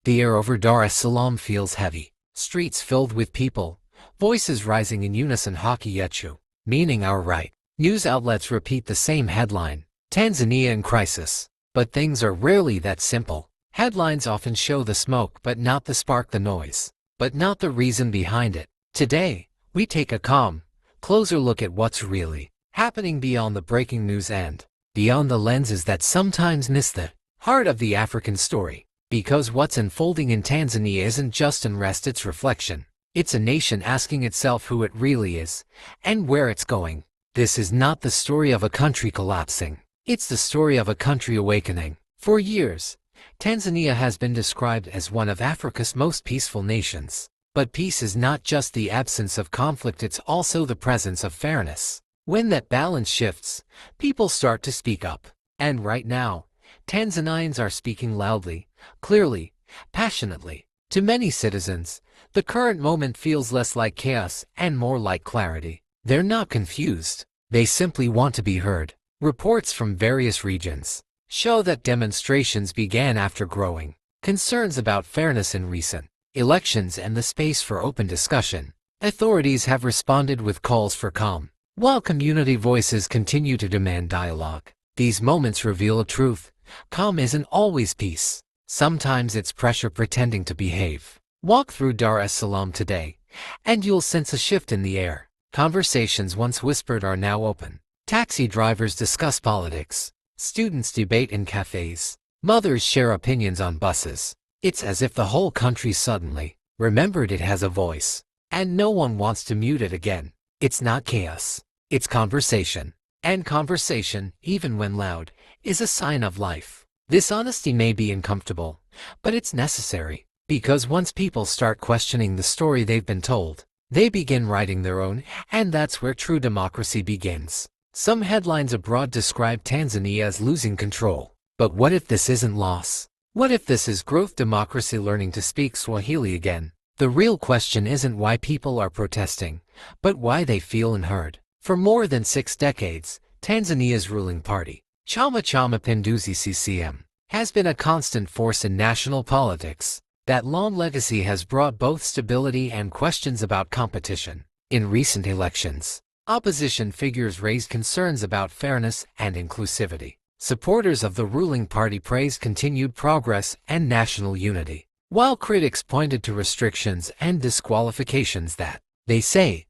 The air over Dar es Salaam feels heavy. Streets filled with people, voices rising in unison. Haki yetu, meaning our right. News outlets repeat the same headline, Tanzania in crisis. But things are rarely that simple. Headlines often show the smoke but not the spark, the noise, but not the reason behind it. Today, we take a calm, closer look at what's really happening beyond the breaking news and beyond the lenses that sometimes miss the heart of the African story. Because what's unfolding in Tanzania isn't just unrest, it's reflection. It's a nation asking itself who it really is and where it's going. This is not the story of a country collapsing. It's the story of a country awakening. For years, Tanzania has been described as one of Africa's most peaceful nations. But peace is not just the absence of conflict, it's also the presence of fairness. When that balance shifts, people start to speak up. And right now, Tanzanians are speaking loudly, clearly, passionately. To many citizens, the current moment feels less like chaos and more like clarity. They're not confused. They simply want to be heard. Reports from various regions show that demonstrations began after growing concerns about fairness in recent elections and the space for open discussion. Authorities have responded with calls for calm, while community voices continue to demand dialogue. These moments reveal a truth. Calm isn't always peace. Sometimes it's pressure pretending to behave. Walk through Dar es Salaam today, and you'll sense a shift in the air. Conversations once whispered are now open. Taxi drivers discuss politics. Students debate in cafes. Mothers share opinions on buses. It's as if the whole country suddenly remembered it has a voice, and no one wants to mute it again. It's not chaos. It's conversation. And conversation, even when loud, is a sign of life. This honesty may be uncomfortable, but it's necessary. Because once people start questioning the story they've been told, they begin writing their own, and that's where true democracy begins. Some headlines abroad describe Tanzania as losing control. But what if this isn't loss? What if this is growth, democracy learning to speak Swahili again? The real question isn't why people are protesting, but why they feel unheard. For more than 6 decades, Tanzania's ruling party, Chama cha Mapinduzi CCM, has been a constant force in national politics. That long legacy has brought both stability and questions about competition. In recent elections, opposition figures raised concerns about fairness and inclusivity. Supporters of the ruling party praised continued progress and national unity, while critics pointed to restrictions and disqualifications that, they say,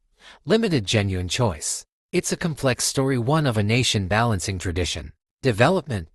limited genuine choice. It's a complex story, one of a nation balancing tradition, development,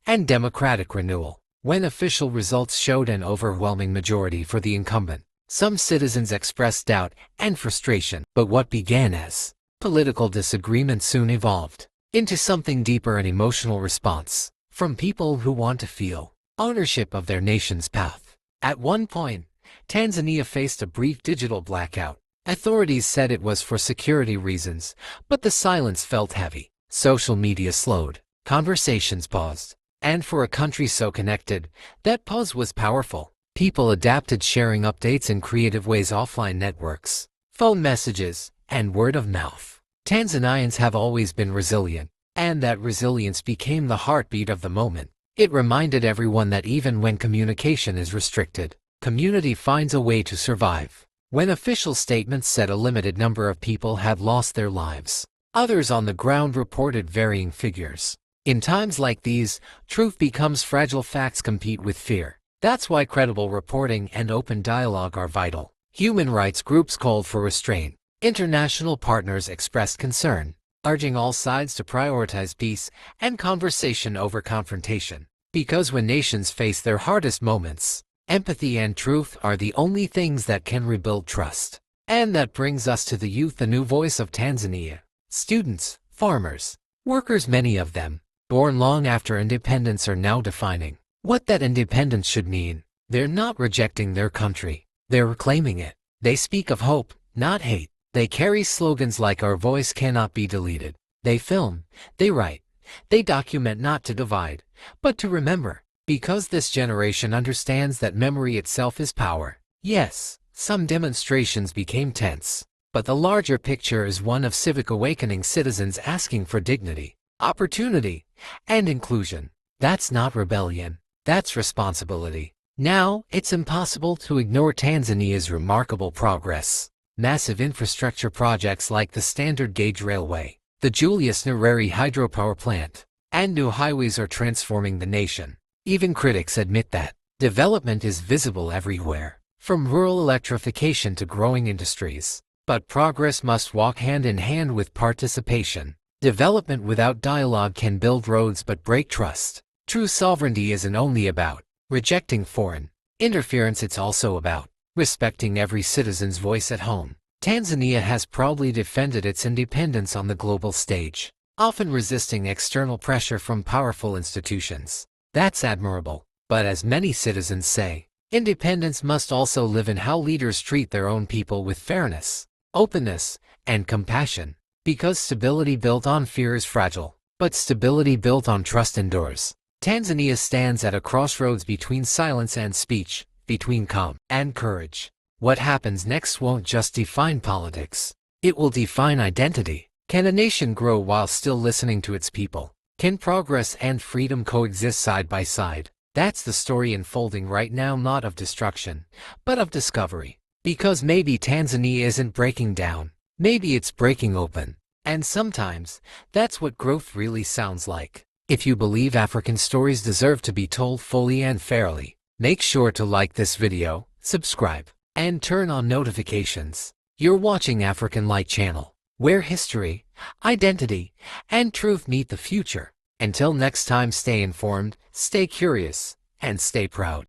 and democratic renewal. When official results showed an overwhelming majority for the incumbent, some citizens expressed doubt and frustration. But what began as political disagreement soon evolved into something deeper, an emotional response from people who want to feel ownership of their nation's path. At one point, Tanzania faced a brief digital blackout. Authorities said it was for security reasons, but the silence felt heavy. Social media slowed, conversations paused, and for a country so connected, that pause was powerful. People adapted, sharing updates in creative ways, offline networks, phone messages, and word of mouth. Tanzanians have always been resilient, and that resilience became the heartbeat of the moment. It reminded everyone that even when communication is restricted, community finds a way to survive. When official statements said a limited number of people had lost their lives, others on the ground reported varying figures. In times like these, truth becomes fragile, facts compete with fear. That's why credible reporting and open dialogue are vital. Human rights groups called for restraint. International partners expressed concern, urging all sides to prioritize peace and conversation over confrontation. Because when nations face their hardest moments, empathy and truth are the only things that can rebuild trust. And that brings us to the youth, the new voice of Tanzania. Students, farmers, workers, many of them born long after independence, are now defining what that independence should mean. They're not rejecting their country, they're reclaiming it. They speak of hope, not hate. They carry slogans like "Our voice cannot be deleted." They film, they write, they document, not to divide, but to remember. Because this generation understands that memory itself is power. Yes, some demonstrations became tense, but the larger picture is one of civic awakening, citizens asking for dignity, opportunity, and inclusion. That's not rebellion, that's responsibility. Now, it's impossible to ignore Tanzania's remarkable progress. Massive infrastructure projects like the Standard Gauge Railway, the Julius Nyerere hydropower plant, and new highways are transforming the nation. Even critics admit that development is visible everywhere, from rural electrification to growing industries. But progress must walk hand in hand with participation. Development without dialogue can build roads but break trust. True sovereignty isn't only about rejecting foreign interference, it's also about respecting every citizen's voice at home. Tanzania has proudly defended its independence on the global stage, often resisting external pressure from powerful institutions. That's admirable. But as many citizens say, independence must also live in how leaders treat their own people with fairness, openness, and compassion. Because stability built on fear is fragile, but stability built on trust endures. Tanzania stands at a crossroads between silence and speech, between calm and courage. What happens next won't just define politics. It will define identity. Can a nation grow while still listening to its people? Can progress and freedom coexist side by side? That's the story unfolding right now, not of destruction, but of discovery. Because maybe Tanzania isn't breaking down. Maybe it's breaking open. And sometimes, that's what growth really sounds like. If you believe African stories deserve to be told fully and fairly, make sure to like this video, subscribe, and turn on notifications. You're watching African Light Channel, where history, identity, and truth meet the future. Until next time, stay informed, stay curious, and stay proud.